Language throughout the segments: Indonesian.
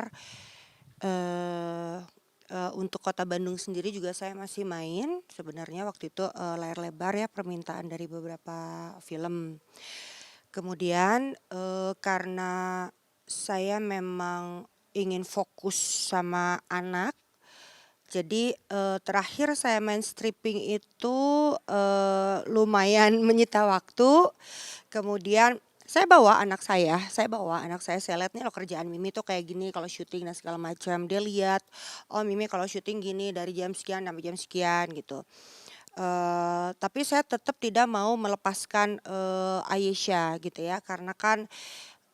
lebar. Eee untuk Kota Bandung sendiri juga saya masih main sebenarnya waktu itu, layar lebar ya permintaan dari beberapa film. Kemudian, karena saya memang ingin fokus sama anak, jadi, terakhir saya main stripping itu, lumayan menyita waktu. Kemudian saya bawa anak saya, saya lihat nih loh kerjaan Mimi tuh kayak gini kalau syuting dan segala macam. Dia lihat, "Oh Mimi kalau syuting gini dari jam sekian sampai jam sekian," gitu. Tapi saya tetap tidak mau melepaskan, Aisyah gitu ya, karena kan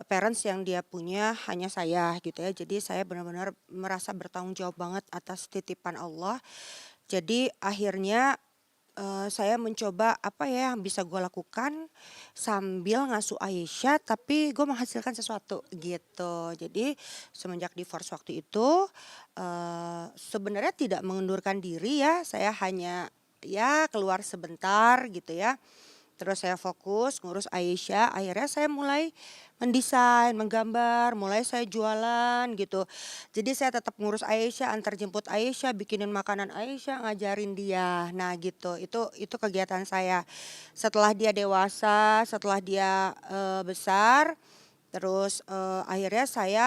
parents yang dia punya hanya saya gitu ya. Jadi saya benar-benar merasa bertanggung jawab banget atas titipan Allah. Jadi akhirnya, saya mencoba apa ya yang bisa gue lakukan sambil ngasuh Aisyah, tapi gue menghasilkan sesuatu gitu. Jadi semenjak divorce waktu itu, sebenarnya tidak mengundurkan diri ya, saya hanya ya keluar sebentar gitu ya. Terus saya fokus ngurus Aisyah, akhirnya saya mulai mendesain, menggambar, mulai saya jualan gitu. Jadi saya tetap ngurus Aisyah, antar jemput Aisyah, bikinin makanan Aisyah, ngajarin dia. Nah gitu, itu kegiatan saya. Setelah dia dewasa, setelah dia, besar, terus, akhirnya saya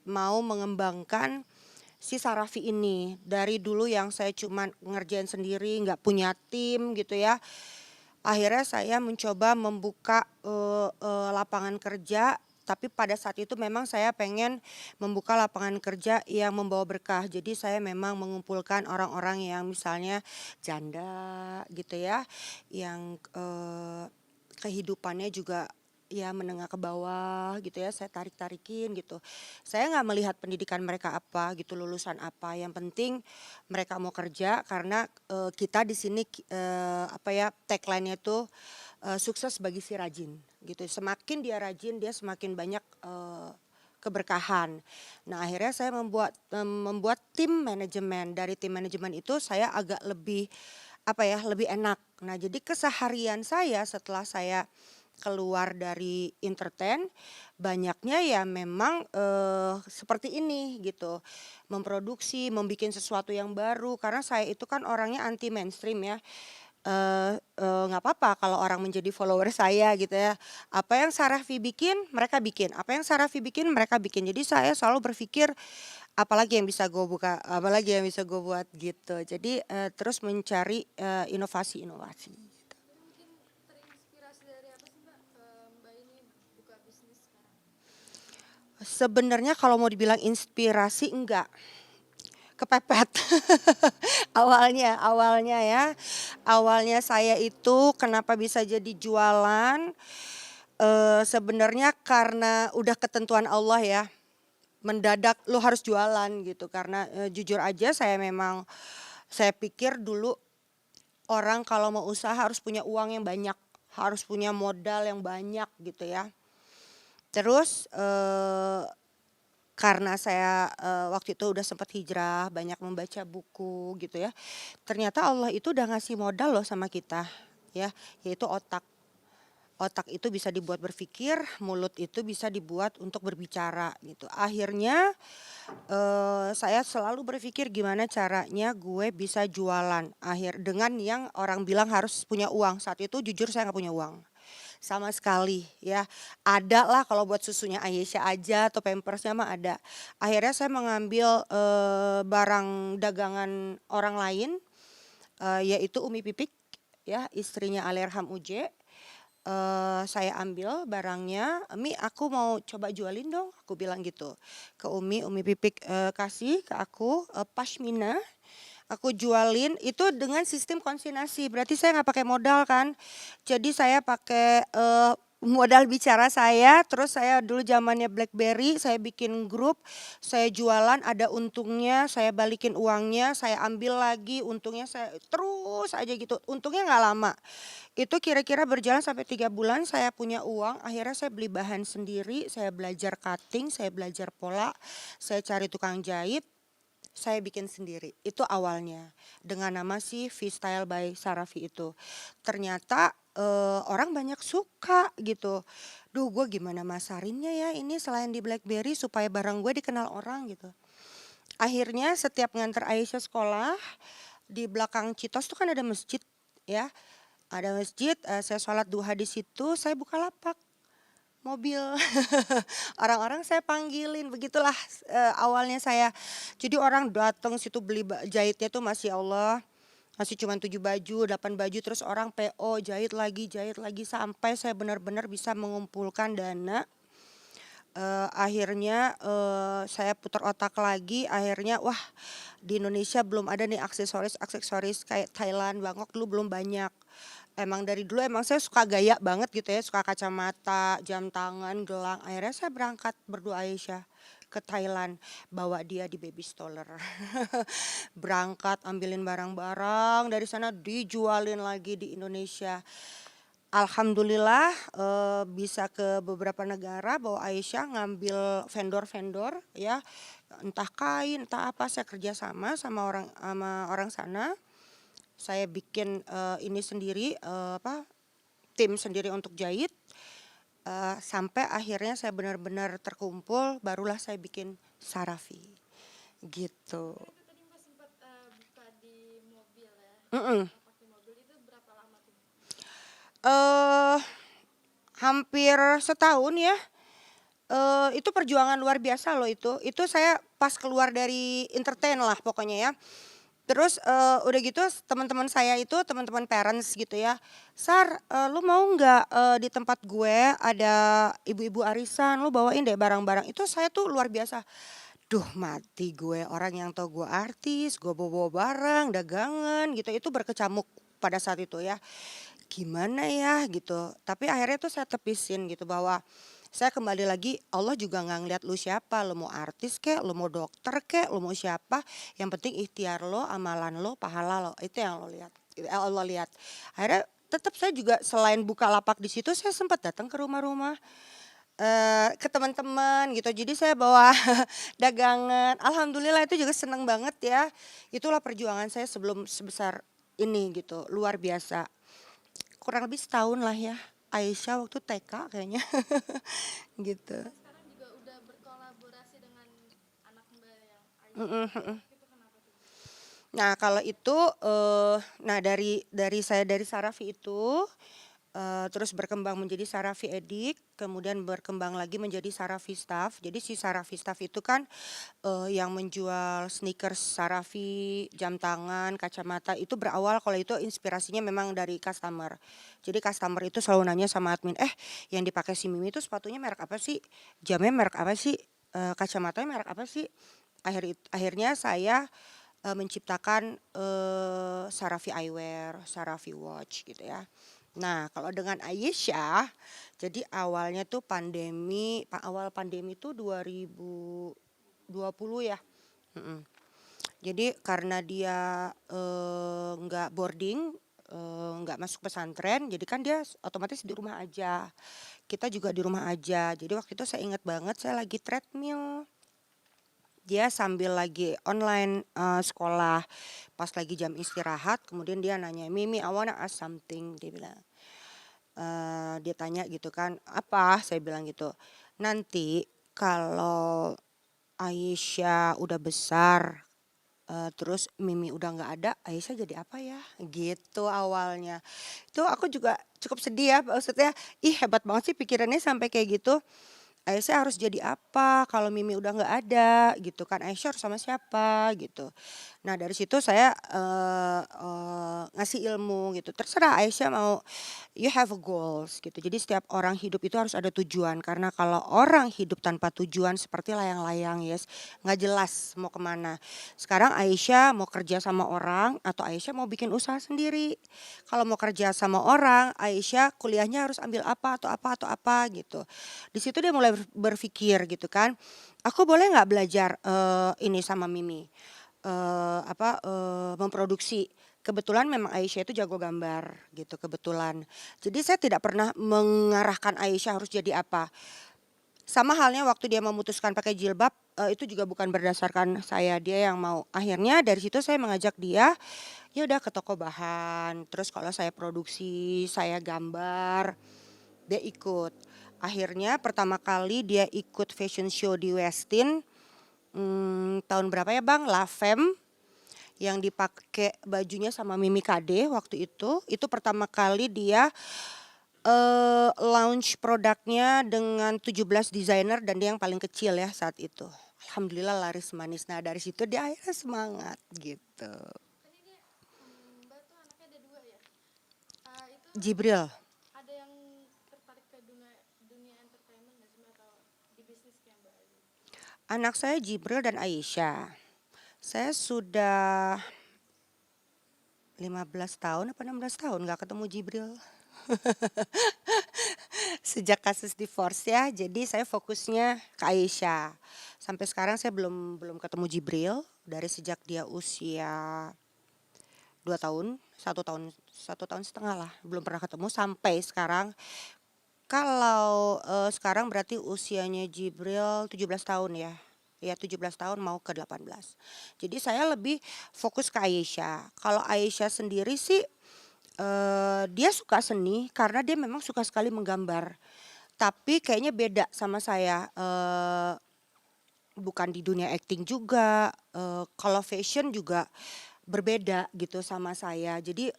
mau mengembangkan si Sarafi ini. Dari dulu yang saya cuman ngerjain sendiri, nggak punya tim gitu ya. Akhirnya saya mencoba membuka, lapangan kerja, tapi pada saat itu memang saya pengen membuka lapangan kerja yang membawa berkah. Jadi saya memang mengumpulkan orang-orang yang misalnya janda gitu ya, yang, kehidupannya juga ya menengah ke bawah gitu ya, saya tarik-tarikin gitu. Saya nggak melihat pendidikan mereka apa gitu, lulusan apa, yang penting mereka mau kerja karena, kita di sini apa ya, tagline-nya tuh, sukses bagi si rajin gitu. Semakin dia rajin, dia semakin banyak, keberkahan. Nah akhirnya saya membuat tim manajemen. Dari tim manajemen itu saya agak lebih, apa ya, lebih enak. Nah jadi keseharian saya setelah saya keluar dari entertain, banyaknya ya memang, seperti ini gitu, memproduksi, membikin sesuatu yang baru karena saya itu kan orangnya anti mainstream ya, nggak apa-apa kalau orang menjadi follower saya gitu ya, apa yang Sarafy bikin, apa yang Sarafy bikin mereka bikin. Jadi saya selalu berpikir, apalagi yang bisa gue buat gitu. Jadi, terus mencari, inovasi-inovasi. Tapi mungkin terinspirasi dari apa sih Mbak, Mbak ini buka bisnis sekarang? Sebenarnya kalau mau dibilang inspirasi enggak, kepepet. Awalnya ya, awalnya saya itu kenapa bisa jadi jualan, sebenarnya karena udah ketentuan Allah ya, mendadak lu harus jualan gitu karena, jujur aja saya pikir dulu orang kalau mau usaha harus punya uang yang banyak, harus punya modal yang banyak gitu ya. Terus, karena saya, waktu itu udah sempat hijrah, banyak membaca buku gitu ya, ternyata Allah itu udah ngasih modal loh sama kita, ya, yaitu otak. Otak itu bisa dibuat berpikir, mulut itu bisa dibuat untuk berbicara gitu. Akhirnya, saya selalu berpikir gimana caranya gue bisa jualan, dengan yang orang bilang harus punya uang, saat itu jujur saya nggak punya uang. Sama sekali ya, ada lah kalau buat susunya Aisyah aja atau pampersnya mah ada. Akhirnya saya mengambil, barang dagangan orang lain, yaitu Umi Pipik ya, istrinya Alerham Uje. Saya ambil barangnya, "Mi aku mau coba jualin dong," aku bilang gitu ke Umi Pipik, kasih ke aku, pashmina, aku jualin itu dengan sistem konsinyasi, berarti saya nggak pakai modal kan. Jadi saya pakai, modal bicara saya, terus saya dulu zamannya BlackBerry, saya bikin grup, saya jualan ada untungnya, saya balikin uangnya, saya ambil lagi untungnya, saya terus aja gitu, untungnya nggak lama. Itu kira-kira berjalan sampai 3 bulan saya punya uang, akhirnya saya beli bahan sendiri, saya belajar cutting, saya belajar pola, saya cari tukang jahit. saya bikin sendiri. Itu awalnya dengan nama si V-Style by Sarafi itu. Ternyata orang banyak suka gitu. Duh, gue gimana masarinnya ya ini selain di BlackBerry supaya barang gue dikenal orang gitu. Akhirnya setiap nganter Aisyah sekolah, di belakang Citos tuh kan ada masjid ya. Ada masjid, saya sholat duha di situ, saya buka lapak mobil. Orang-orang saya panggilin, begitulah awalnya saya. Jadi orang datang situ beli jahitnya tuh Masya Allah. Masih cuma 7 baju, 8 baju, terus orang PO jahit lagi sampai saya benar-benar bisa mengumpulkan dana. Akhirnya saya putar otak lagi, akhirnya wah di Indonesia belum ada nih aksesoris-aksesoris kayak Thailand, Bangkok dulu belum banyak. Emang dari dulu emang saya suka gaya banget gitu ya, suka kacamata, jam tangan, gelang. Akhirnya saya berangkat berdua Aisyah ke Thailand, bawa dia di baby stroller. Berangkat ambilin barang-barang dari sana dijualin lagi di Indonesia. Alhamdulillah bisa ke beberapa negara bawa Aisyah ngambil vendor-vendor ya, entah kain, entah apa, saya kerja sama sama orang sana. Saya bikin ini sendiri tim sendiri untuk jahit, sampai akhirnya saya benar-benar terkumpul barulah saya bikin Sarafi gitu. Kan itu tadi Mbak sempat buka di mobil ya. Mm-mm. Lapak di mobil itu berapa lama tuh? eh Hampir setahun ya. Itu perjuangan luar biasa loh itu. Itu saya pas keluar dari entertain lah pokoknya ya. Terus udah gitu teman-teman saya itu teman-teman parents gitu ya. "Sar, lu mau nggak di tempat gue ada ibu-ibu arisan, lu bawain deh barang-barang." Itu saya tuh luar biasa. Duh mati gue, orang yang tahu gue artis, gue bawa-bawa barang, dagangan gitu, itu berkecamuk pada saat itu ya. Gimana ya gitu. Tapi akhirnya tuh saya tepisin gitu bahwa saya kembali lagi, Allah juga nggak ngeliat lu siapa, lu mau artis kek, lu mau dokter kek, lu mau siapa, yang penting ikhtiar lo, amalan lo, pahala lo, itu yang lo lihat, Allah lihat. Akhirnya tetap saya juga selain buka lapak di situ, saya sempat datang ke rumah-rumah, ke teman-teman gitu. Jadi saya bawa dagangan. Alhamdulillah itu juga seneng banget ya. Itulah perjuangan saya sebelum sebesar ini gitu, luar biasa. Kurang lebih setahun lah ya. Aisyah waktu TK kayaknya gitu. Mbak sekarang juga udah berkolaborasi dengan anak Mbak yang Mm-mm, Aisyah. mm-mm. Itu kenapa tuh? Nah kalau itu, nah dari saya dari Sarafi itu, terus berkembang menjadi Sarafi Edik, kemudian berkembang lagi menjadi Sarafi Staff. Jadi si Sarafi Staff itu kan yang menjual sneakers Sarafi, jam tangan, kacamata, itu berawal kalau itu inspirasinya memang dari customer. Jadi customer itu selalu nanya sama admin, yang dipakai si Mimi itu sepatunya merek apa sih? Jamnya merek apa sih? Kacamatanya merek apa sih? Akhirnya saya menciptakan Sarafi Eyewear, Sarafi Watch gitu ya. Nah, kalau dengan Aisyah, jadi awalnya tuh awal pandemi tuh 2020 ya. Mm-mm. Jadi karena dia nggak boarding, nggak masuk pesantren, jadi kan dia otomatis di rumah aja. Kita juga di rumah aja. Jadi waktu itu saya ingat banget saya lagi treadmill. Dia sambil lagi online sekolah, pas lagi jam istirahat, kemudian dia nanya, "Mimi, I wanna ask something," dia bilang. Dia tanya gitu kan, "Apa?" Saya bilang gitu. "Nanti kalau Aisyah udah besar, terus Mimi udah nggak ada, Aisyah jadi apa ya?" Gitu awalnya. Itu aku juga cukup sedih ya, maksudnya, ih hebat banget sih pikirannya sampai kayak gitu. Aisyah harus jadi apa kalau Mimi udah nggak ada gitu kan, Aisyah harus sama siapa gitu. Nah dari situ saya ngasih ilmu gitu, terserah Aisyah mau, you have a goals gitu. Jadi setiap orang hidup itu harus ada tujuan, karena kalau orang hidup tanpa tujuan seperti layang-layang, yes, nggak jelas mau kemana. Sekarang Aisyah mau kerja sama orang atau Aisyah mau bikin usaha sendiri. Kalau mau kerja sama orang, Aisyah kuliahnya harus ambil apa atau apa atau apa gitu. Di situ dia mulai berpikir gitu kan, aku boleh nggak belajar ini sama Mimi, memproduksi. Kebetulan memang Aisyah itu jago gambar gitu kebetulan. Jadi saya tidak pernah mengarahkan Aisyah harus jadi apa. Sama halnya waktu dia memutuskan pakai jilbab, itu juga bukan berdasarkan saya, dia yang mau. Akhirnya dari situ saya mengajak dia, ya udah ke toko bahan, terus kalau saya produksi, saya gambar, dia ikut. Akhirnya pertama kali dia ikut fashion show di Westin, tahun berapa ya Bang? La Femme, yang dipakai bajunya sama Mimi Kade waktu itu pertama kali dia launch produknya dengan 17 desainer dan dia yang paling kecil ya saat itu. Alhamdulillah laris manis. Nah dari situ dia akhirnya semangat gitu. Kan ini Mbak tuh anaknya ada dua ya. Itu Jibril, ada yang tertarik ke dunia dunia entertainment nggak sih Mbak, atau di bisnis kayak Mbak aja? anak saya Jibril dan Aisyah. Saya sudah 15 tahun apa 16 tahun nggak ketemu Jibril. Sejak kasus divorce ya, jadi saya fokusnya ke Aisyah. Sampai sekarang saya belum belum ketemu Jibril dari sejak dia usia 2 tahun, 1 tahun 1 tahun setengah lah, belum pernah ketemu sampai sekarang. Kalau, sekarang berarti usianya Jibril 17 tahun ya. Ya 17 tahun mau ke 18. Jadi saya lebih fokus ke Aisyah. Kalau Aisyah sendiri sih, dia suka seni karena dia memang suka sekali menggambar. Tapi kayaknya beda sama saya, bukan di dunia akting juga, kalau fashion juga berbeda gitu sama saya. Jadi,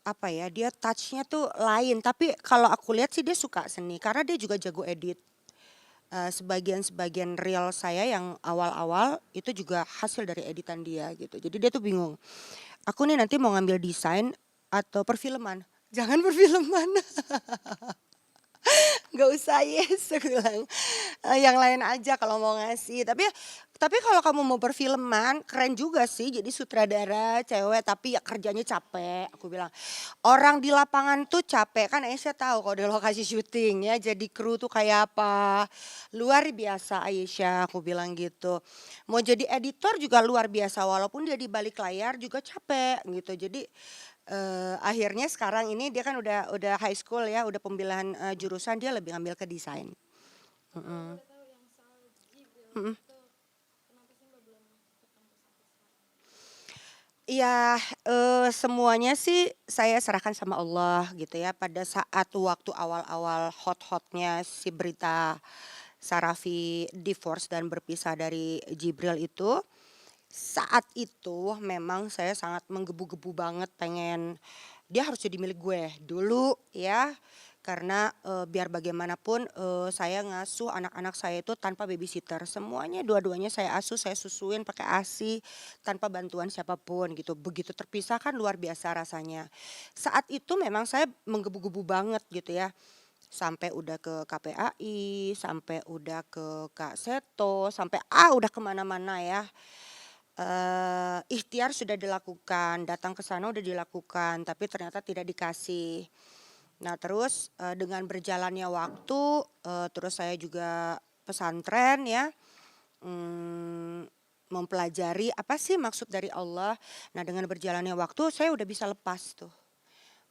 apa ya, dia touch-nya tuh lain, tapi kalau aku lihat sih dia suka seni karena dia juga jago edit. Sebagian-sebagian reel saya yang awal-awal itu juga hasil dari editan dia gitu. Jadi dia tuh bingung, "Aku nih nanti mau ngambil desain atau perfilman?" "Jangan perfilman." "Nggak usah, Yes," aku bilang, "yang lain aja kalau mau ngasih." Tapi kalau kamu mau perfilman, keren juga sih jadi sutradara cewek, tapi ya kerjanya capek, aku bilang. Orang di lapangan tuh capek, kan Aisyah tahu kalau di lokasi syuting ya, jadi kru tuh kayak apa. Luar biasa Aisyah, aku bilang gitu. Mau jadi editor juga luar biasa, walaupun dia di balik layar juga capek gitu. Jadi akhirnya sekarang ini dia kan udah high school ya, udah pemilihan, jurusan dia lebih ngambil ke desain. Kalau Mhm. boleh tahu yang soal Jibril Mhm. itu kenapa sih Mbak belum ketemu sampai sekarang? Iya, semuanya sih saya serahkan sama Allah gitu ya. Pada saat waktu awal-awal hot-hotnya si berita Sarafi divorce dan berpisah dari Jibril itu, saat itu memang saya sangat menggebu-gebu banget pengen dia harus jadi milik gue dulu ya. Karena, biar bagaimanapun, saya ngasuh anak-anak saya itu tanpa babysitter. Semuanya dua-duanya saya asuh, saya susuin pakai ASI tanpa bantuan siapapun gitu. Begitu terpisah kan luar biasa rasanya. Saat itu memang saya menggebu-gebu banget gitu ya. Sampai udah ke KPAI, sampai udah ke Kak Seto, sampai, udah kemana mana ya. Ikhtiar sudah dilakukan, datang ke sana udah dilakukan, tapi ternyata tidak dikasih. Nah terus, dengan berjalannya waktu, terus saya juga pesantren ya, mempelajari apa sih maksud dari Allah. Nah dengan berjalannya waktu saya udah bisa lepas tuh,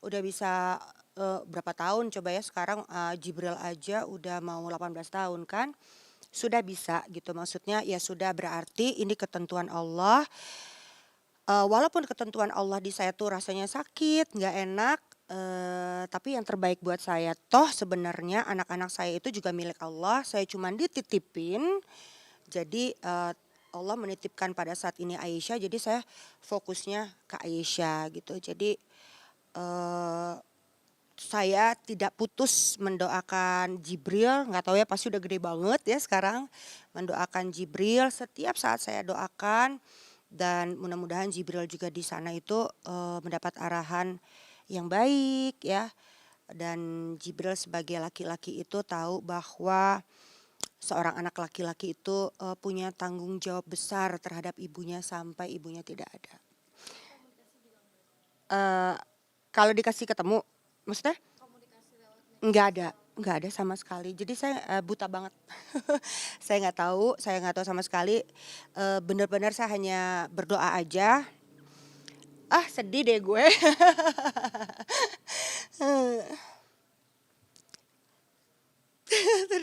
udah bisa, berapa tahun coba ya sekarang, Jibril aja udah mau 18 tahun kan, sudah bisa gitu maksudnya ya sudah berarti ini ketentuan Allah. Walaupun ketentuan Allah di saya tuh rasanya sakit, nggak enak, tapi yang terbaik buat saya. Toh sebenarnya anak-anak saya itu juga milik Allah, saya cuman dititipin. Jadi, Allah menitipkan pada saat ini Aisyah, jadi saya fokusnya ke Aisyah gitu. Jadi, eee, saya tidak putus mendoakan Jibril, nggak tahu ya pasti udah gede banget ya sekarang, mendoakan Jibril setiap saat saya doakan dan mudah-mudahan Jibril juga di sana itu, mendapat arahan yang baik ya, dan Jibril sebagai laki-laki itu tahu bahwa seorang anak laki-laki itu, punya tanggung jawab besar terhadap ibunya sampai ibunya tidak ada. Komunikasi bilang berarti. Eee, Kalau dikasih ketemu maksudnya? Komunikasi lewat Nggak medsos ada atau nggak ada sama sekali. Jadi saya, buta banget. Saya nggak tahu sama sekali, bener-bener saya hanya berdoa aja. Sedih deh gue.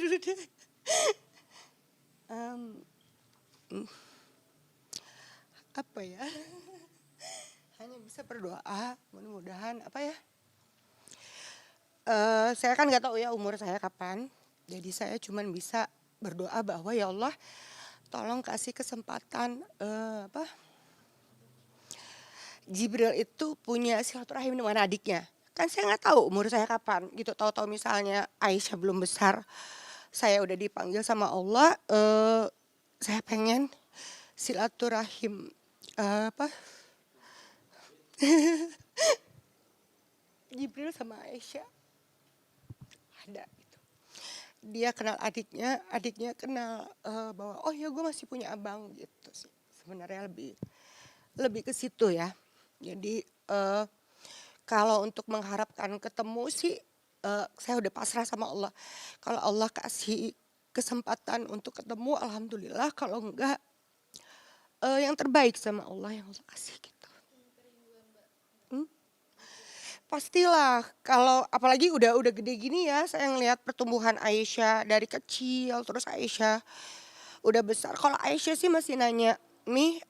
dulu deh. Em, apa ya? Hanya bisa berdoa, mudah-mudahan apa ya? Saya kan nggak tahu ya umur saya kapan. Jadi saya cuman bisa berdoa bahwa ya Allah, tolong kasih kesempatan apa? Jibril itu punya silaturahim dengan adiknya. Kan saya nggak tahu umur saya kapan gitu. Tahu-tahu misalnya Aisyah belum besar, saya udah dipanggil sama Allah. Saya pengen silaturahim apa? Jibril sama Aisyah ada gitu. Dia kenal adiknya, adiknya kenal bahwa oh ya gue masih punya abang gitu sih. Sebenarnya lebih lebih ke situ ya. Jadi kalau untuk mengharapkan ketemu sih saya udah pasrah sama Allah. Kalau Allah kasih kesempatan untuk ketemu, alhamdulillah. Kalau enggak, yang terbaik sama Allah yang Allah kasih gitu. Hmm? Pastilah kalau apalagi udah gede gini ya, saya ngelihat pertumbuhan Aisyah dari kecil, terus Aisyah udah besar. Kalau Aisyah sih masih nanya, "Mi,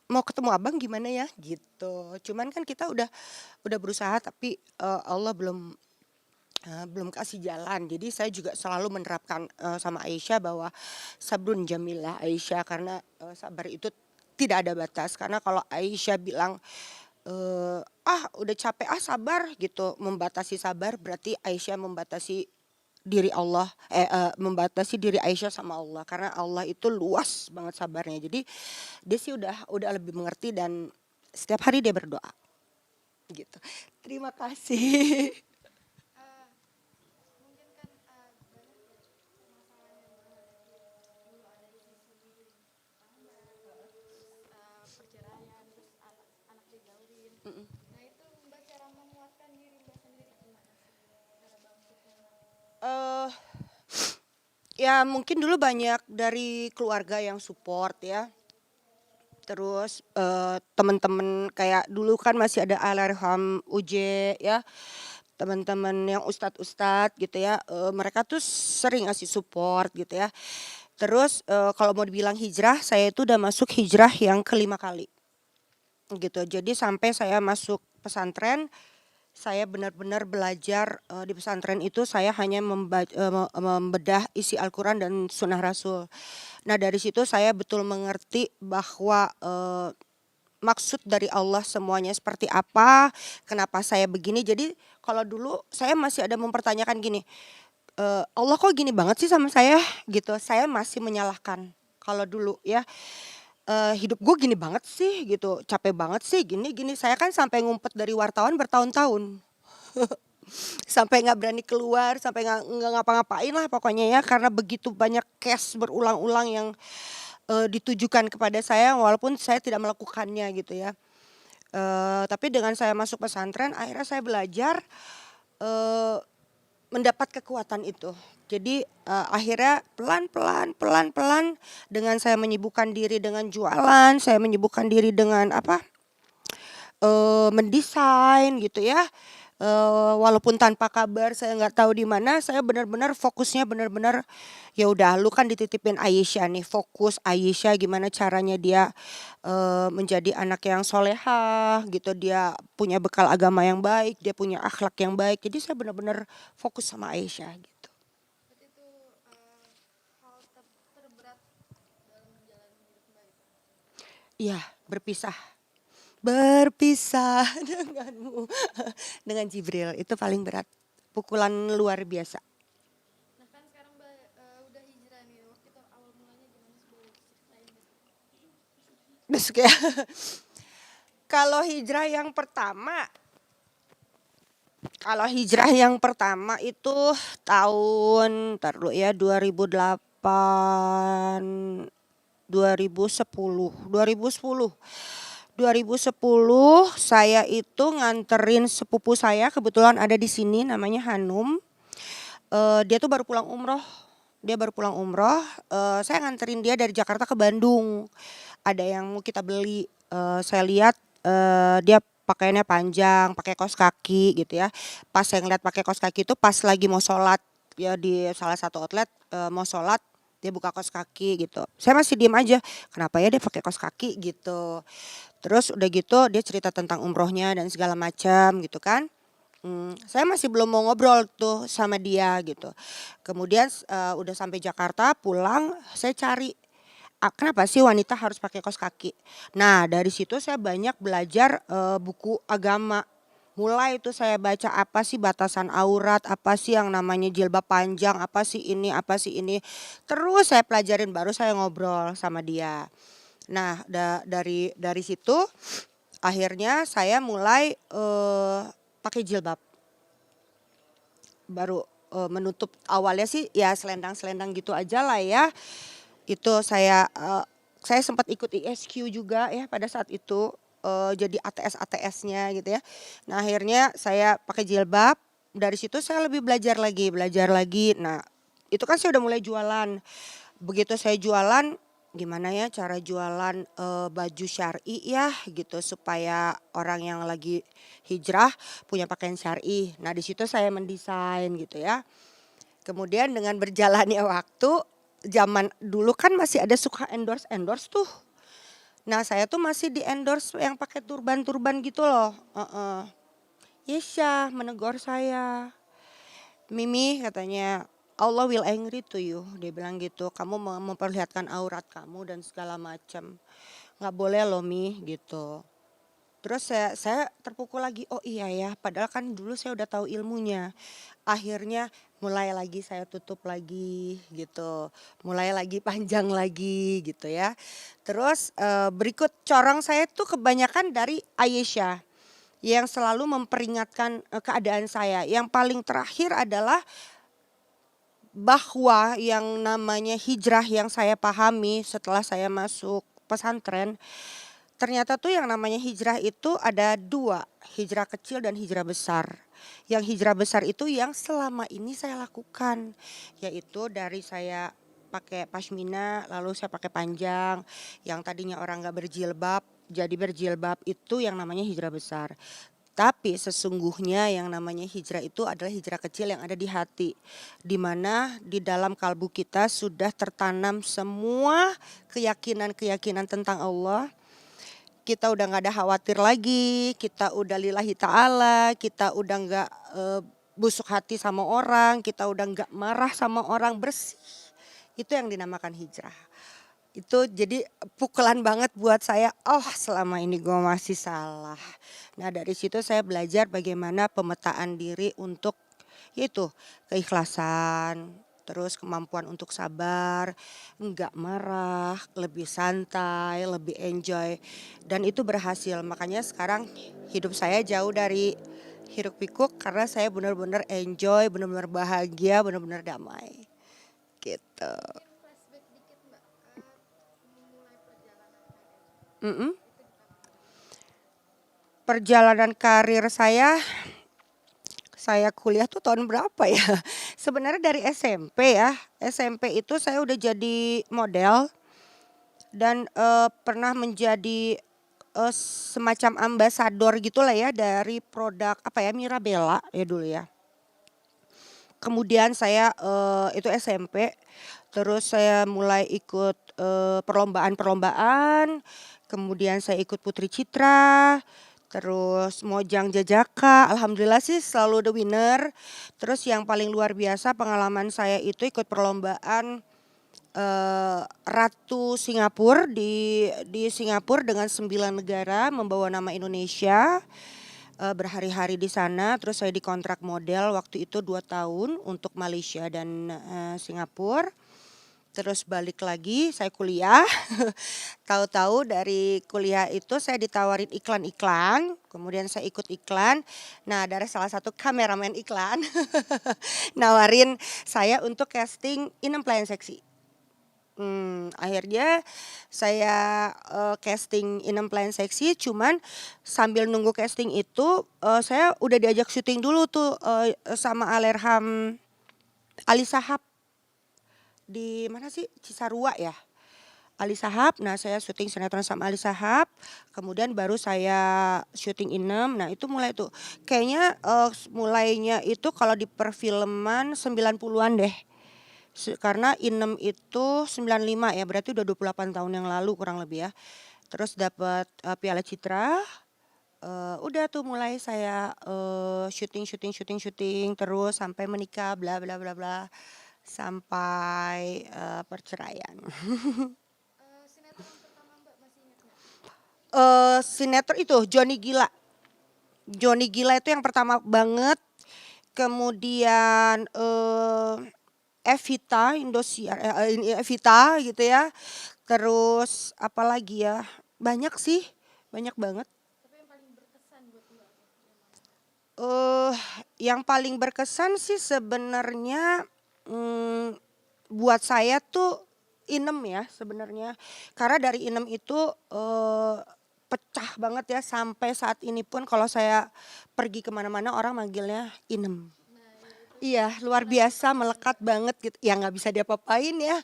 mau ketemu abang gimana ya?" Gitu. Cuman kan kita udah berusaha tapi Allah belum kasih jalan. Jadi saya juga selalu menerapkan sama Aisyah bahwa sabrun jamilah Aisyah, karena sabar itu tidak ada batas. Karena kalau Aisyah bilang udah capek sabar gitu, membatasi sabar berarti Aisyah membatasi diri Allah, membatasi diri Aisyah sama Allah, karena Allah itu luas banget sabarnya. Jadi dia sih udah lebih mengerti dan setiap hari dia berdoa gitu. Terima kasih. Eh, mungkin kan banyak ya permasalahan yang menghadapi dulu ada di sisi tangga, perceraian, terus anak dijauhin. Nah itu Mbak cara menguatkan diri Mbak sendiri gimana sih? Cara bangkitnya? eh Ya mungkin dulu banyak dari keluarga yang support ya. Terus teman-teman kayak dulu kan masih ada almarhum UJ ya, teman-teman yang ustadz-ustadz gitu ya, mereka tuh sering ngasih support gitu ya. Terus kalau mau dibilang hijrah, saya itu udah masuk hijrah yang kelima kali gitu. Jadi sampai saya masuk pesantren, saya benar-benar belajar di pesantren itu saya hanya membedah isi Al-Quran dan Sunnah Rasul. Nah dari situ saya betul mengerti bahwa maksud dari Allah semuanya seperti apa, kenapa saya begini. Jadi kalau dulu saya masih ada mempertanyakan gini, Allah kok gini banget sih sama saya gitu. Saya masih menyalahkan kalau dulu ya. Hidup gue gini banget sih gitu, capek banget sih gini-gini. Saya kan sampai ngumpet dari wartawan bertahun-tahun. Sampai nggak berani keluar, sampai nggak ngapa-ngapain lah pokoknya ya, karena begitu banyak case berulang-ulang yang ditujukan kepada saya walaupun saya tidak melakukannya gitu ya. Tapi dengan saya masuk pesantren akhirnya saya belajar eee, mendapat kekuatan itu. Jadi akhirnya pelan-pelan pelan-pelan dengan saya menyibukkan diri dengan jualan, saya menyibukkan diri dengan apa, mendesain gitu ya. Walaupun tanpa kabar saya nggak tahu di mana, saya benar-benar fokusnya benar-benar, ya udah lu kan dititipin Aisyah nih, fokus Aisyah gimana caranya dia menjadi anak yang solehah gitu, dia punya bekal agama yang baik, dia punya akhlak yang baik. Jadi saya benar-benar fokus sama Aisyah gitu. Berarti itu hal terberat dalam menjalani hidup Mbak itu. Iya, berpisah. Berpisah denganmu dengan Jibril itu paling berat. Pukulan luar biasa. Nah kan sekarang Mbak udah hijrah nih. Waktu itu awal mulanya gimana sih boleh ceritain nggak sih? Besok ya. Kalau hijrah yang pertama, kalau hijrah yang pertama itu tahun entar dulu ya 2008, 2010, 2010. 2010 saya itu nganterin sepupu saya, kebetulan ada di sini namanya Hanum. Dia tuh baru pulang umroh. Dia baru pulang umroh, saya nganterin dia dari Jakarta ke Bandung. Ada yang mau kita beli, saya lihat dia pakaiannya panjang, pakai kaos kaki gitu ya. Pas saya ngeliat pakai kaos kaki itu pas lagi mau sholat ya di salah satu outlet, mau sholat, dia buka kaos kaki gitu. Saya masih diem aja, kenapa ya dia pakai kaos kaki gitu. Terus udah gitu dia cerita tentang umrohnya dan segala macam gitu kan. Saya masih belum mau ngobrol tuh sama dia gitu. Kemudian udah sampai Jakarta pulang saya cari, kenapa sih wanita harus pakai kaos kaki? Nah dari situ saya banyak belajar, buku agama. Mulai itu saya baca apa sih batasan aurat, apa sih yang namanya jilbab panjang, apa sih ini, apa sih ini. Terus saya pelajarin baru saya ngobrol sama dia. Nah dari situ akhirnya saya mulai, pakai jilbab. Baru, menutup awalnya sih ya selendang-selendang gitu aja lah ya. Itu saya sempat ikut ISQ juga ya pada saat itu, jadi ATS-ATS-nya gitu ya. Nah akhirnya saya pakai jilbab, dari situ saya lebih belajar lagi belajar lagi. Nah itu kan saya udah mulai jualan. Begitu saya jualan, gimana ya cara jualan, baju syar'i ya gitu supaya orang yang lagi hijrah punya pakaian syar'i. Nah di situ saya mendesain gitu ya. Kemudian dengan berjalannya waktu, zaman dulu kan masih ada suka endorse-endorse tuh. Nah saya tuh masih di-endorse yang pakai turban-turban gitu loh, heeh. Yesya menegur saya, "Mimi," katanya, "Allah will angry to you," dia bilang gitu, "kamu memperlihatkan aurat kamu dan segala macam. Nggak boleh loh Mi," gitu. Terus saya terpukul lagi, oh iya ya padahal kan dulu saya udah tahu ilmunya. Akhirnya mulai lagi saya tutup lagi gitu, mulai lagi panjang lagi gitu ya. Terus, berikut corong saya tuh kebanyakan dari Aisyah, yang selalu memperingatkan, keadaan saya. Yang paling terakhir adalah bahwa yang namanya hijrah yang saya pahami setelah saya masuk pesantren, ternyata tuh yang namanya hijrah itu ada 2, hijrah kecil dan hijrah besar. Yang hijrah besar itu yang selama ini saya lakukan, yaitu dari saya pakai pashmina, lalu saya pakai panjang, yang tadinya orang nggak berjilbab, jadi berjilbab itu yang namanya hijrah besar. Tapi sesungguhnya yang namanya hijrah itu adalah hijrah kecil yang ada di hati, di mana di dalam kalbu kita sudah tertanam semua keyakinan-keyakinan tentang Allah. Kita udah nggak ada khawatir lagi, kita udah lillahi ta'ala, kita udah nggak, busuk hati sama orang, kita udah nggak marah sama orang, bersih. Itu yang dinamakan hijrah. Itu jadi pukulan banget buat saya, oh selama ini gue masih salah. Nah dari situ saya belajar bagaimana pemetaan diri untuk yaitu keikhlasan, terus kemampuan untuk sabar, enggak marah, lebih santai, lebih enjoy. Dan itu berhasil, makanya sekarang hidup saya jauh dari hiruk pikuk karena saya benar-benar enjoy, benar-benar bahagia, benar-benar damai. Gitu. Mungkin flashback dikit Mbak, memulai perjalanan karir. Mm-mm. Itu di tahun berapa? Perjalanan karir saya kuliah tuh tahun berapa ya? Sebenarnya dari SMP ya. SMP itu saya udah jadi model dan, pernah menjadi, semacam ambasador gitulah ya dari produk apa ya, Mirabella ya dulu ya. Kemudian saya, itu SMP, terus saya mulai ikut, perlombaan-perlombaan, kemudian saya ikut Putri Citra, terus Mojang Jajaka, alhamdulillah sih selalu the winner. Terus yang paling luar biasa pengalaman saya itu ikut perlombaan, Ratu Singapura di Singapura dengan 9 negara membawa nama Indonesia. Berhari-hari di sana, terus saya dikontrak model waktu itu 2 tahun untuk Malaysia dan, Singapura. Terus balik lagi saya kuliah, tahu-tahu dari kuliah itu saya ditawarin iklan-iklan, kemudian saya ikut iklan. Nah dari salah satu kameramen iklan nawarin saya untuk casting Inem Pelayan Seksi. Akhirnya saya, casting Inem Pelayan Seksi, cuman sambil nunggu casting itu, saya udah diajak syuting dulu tuh, sama Alerham Ali Shahab di mana sih, Cisarua ya. Ali Shahab. Nah, saya syuting sinetron sama Ali Shahab, kemudian baru saya syuting Inem. Nah, itu mulai tuh. Kayaknya mulainya itu kalau di perfilman 90-an deh. Karena Inem itu 95 ya, berarti udah 28 tahun yang lalu kurang lebih ya. Terus dapat Piala Citra. Udah tuh mulai saya syuting terus sampai menikah bla bla bla bla sampai perceraian. Sinetron pertama Mbak masih ingat nggak? Sinetron itu Johnny Gila. Johnny Gila itu yang pertama banget. Kemudian Evita Indosiar, ini Evita gitu ya. Terus apa lagi ya? Banyak sih, banyak banget. Tapi yang paling berkesan buat Mbak apa? Yang mana? Eh, yang paling berkesan sih sebenarnya mm, buat saya tuh Inem ya sebenarnya. Karena dari Inem itu pecah banget ya sampai saat ini pun kalau saya pergi kemana-mana orang manggilnya Inem. Nah, ya itu Iya, luar pernah biasa dipakai sih. melekat banget gitu. Ya nggak bisa diapa-apain ya.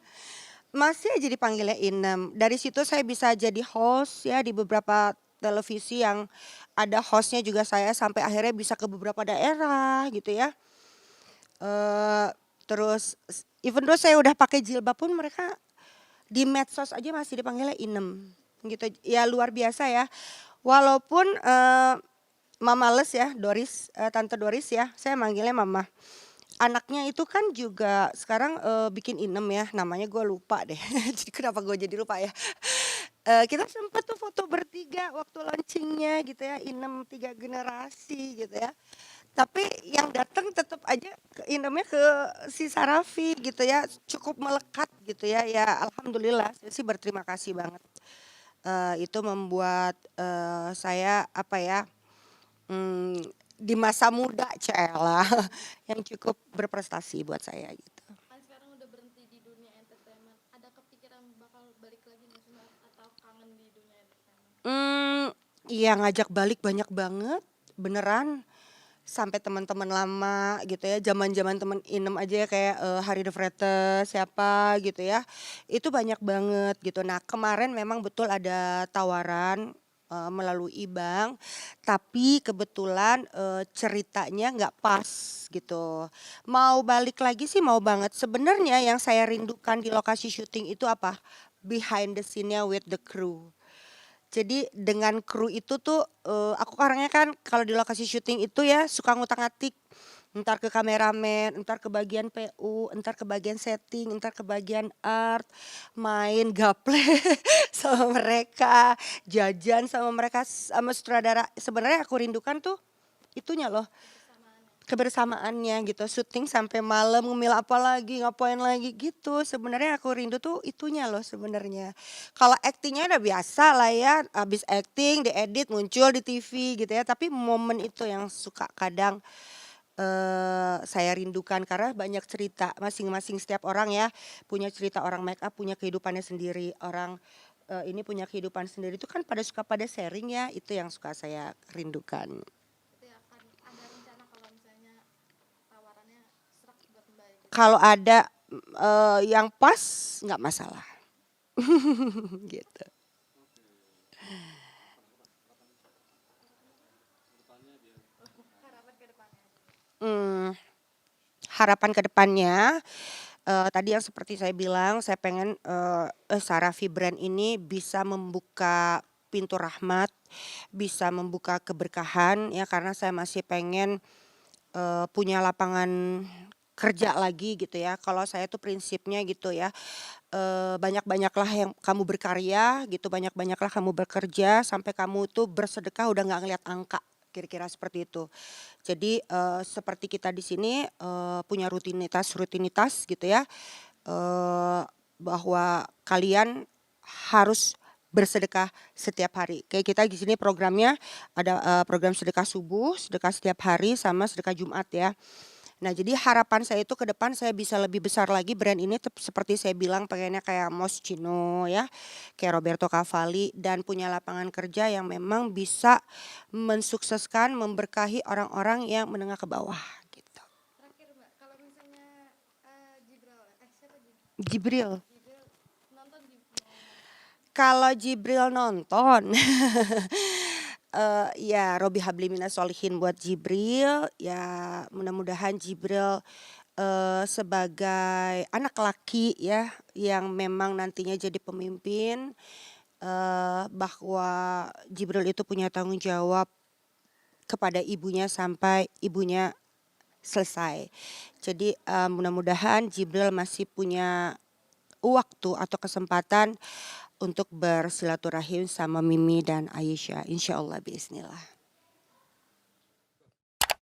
Masih aja dipanggilnya Inem. Dari situ saya bisa jadi host ya di beberapa televisi yang ada hostnya juga saya sampai akhirnya bisa ke beberapa daerah gitu ya. Eh terus even though saya udah pakai jilbab pun mereka di medsos aja masih dipanggilnya Inem gitu. Ya luar biasa ya. Walaupun Mama Les ya, Doris, Tante Doris ya, saya manggilnya Mama. Anaknya itu kan juga sekarang bikin Inem ya, namanya gue lupa deh. Jadi kenapa gue jadi lupa ya? Kita sempat tuh foto bertiga waktu launchingnya gitu ya, Inem 3 generasi gitu ya. Tapi yang datang tetap aja ke Inemnya ke si Sarafi gitu ya, cukup melekat gitu ya. Ya alhamdulillah, saya sih berterima kasih banget. Itu membuat saya apa ya? Mmm, di masa muda Cella yang cukup berprestasi buat saya gitu. Kan sekarang udah berhenti di dunia entertainment. Ada kepikiran bakal balik lagi nggak sih Mbak? Atau kangen di dunia entertainment? Mmm, iya ngajak balik banyak banget, beneran. Sampai teman-teman lama gitu ya, zaman-zaman temen Inem aja ya kayak, Harry de Vretes, siapa gitu ya, itu banyak banget gitu. Nah kemarin memang betul ada tawaran, melalui bank, tapi kebetulan, ceritanya nggak pas gitu. Mau balik lagi sih mau banget, sebenarnya yang saya rindukan di lokasi syuting itu apa? Behind the scene-nya with the crew. Jadi dengan kru itu tuh, aku orangnya kan kalau di lokasi syuting itu ya suka ngutak-ngatik, entar ke kameramen, entar ke bagian PU, entar ke bagian setting, entar ke bagian art, main gaple sama mereka, jajan sama mereka, sama sutradara. Sebenarnya aku rindukan tuh itunya loh, Kebersamaannya. kebersamaannya gitu, syuting sampai malam, ngemil apa lagi, ngapain lagi gitu. Sebenarnya aku rindu tuh itunya loh sebenarnya. Kalau aktingnya udah biasa lah ya, habis akting diedit muncul di TV gitu ya. Tapi momen itu yang suka kadang saya rindukan karena banyak cerita masing-masing setiap orang ya punya cerita, orang make up punya kehidupannya sendiri, orang ini punya kehidupan sendiri itu kan pada suka pada sharing ya, itu yang suka saya rindukan. Berarti akan ada rencana kalau misalnya tawarannya serak buat Mbak gitu. Kalau ada, yang pas nggak masalah, gitu. Harapan ke depannya. Mmm, harapan ke depannya, tadi yang seperti saya bilang saya pengen, Sarafi Brand ini bisa membuka pintu rahmat, bisa membuka keberkahan ya karena saya masih pengen, punya lapangan kerja lagi gitu ya. Kalau saya tuh prinsipnya gitu ya, banyak-banyaklah yang kamu berkarya gitu, banyak-banyaklah kamu bekerja sampai kamu tuh bersedekah udah nggak ngelihat angka, kira-kira seperti itu. Jadi, seperti kita di sini, punya rutinitas gitu ya, eee, bahwa kalian harus bersedekah setiap hari. Kayak kita di sini programnya ada, program sedekah subuh, sedekah setiap hari, sama sedekah Jumat ya. Nah, jadi harapan saya itu ke depan saya bisa lebih besar lagi brand ini seperti saya bilang pengennya kayak Moschino ya, kayak Roberto Cavalli dan punya lapangan kerja yang memang bisa mensukseskan, memberkahi orang-orang yang menengah ke bawah gitu. Terakhir Mbak, kalau misalnya Jibril, siapa Jibril, Jibril nonton di momen Kalau Jibril nonton, ya Robbi habli minas sholihin buat Jibril, ya mudah-mudahan Jibril, sebagai anak laki ya, yang memang nantinya jadi pemimpin, bahwa Jibril itu punya tanggung jawab kepada ibunya sampai ibunya selesai. Jadi, mudah-mudahan Jibril masih punya waktu atau kesempatan untuk bersilaturahim sama Mimi dan Aisyah, insyaallah bismillah.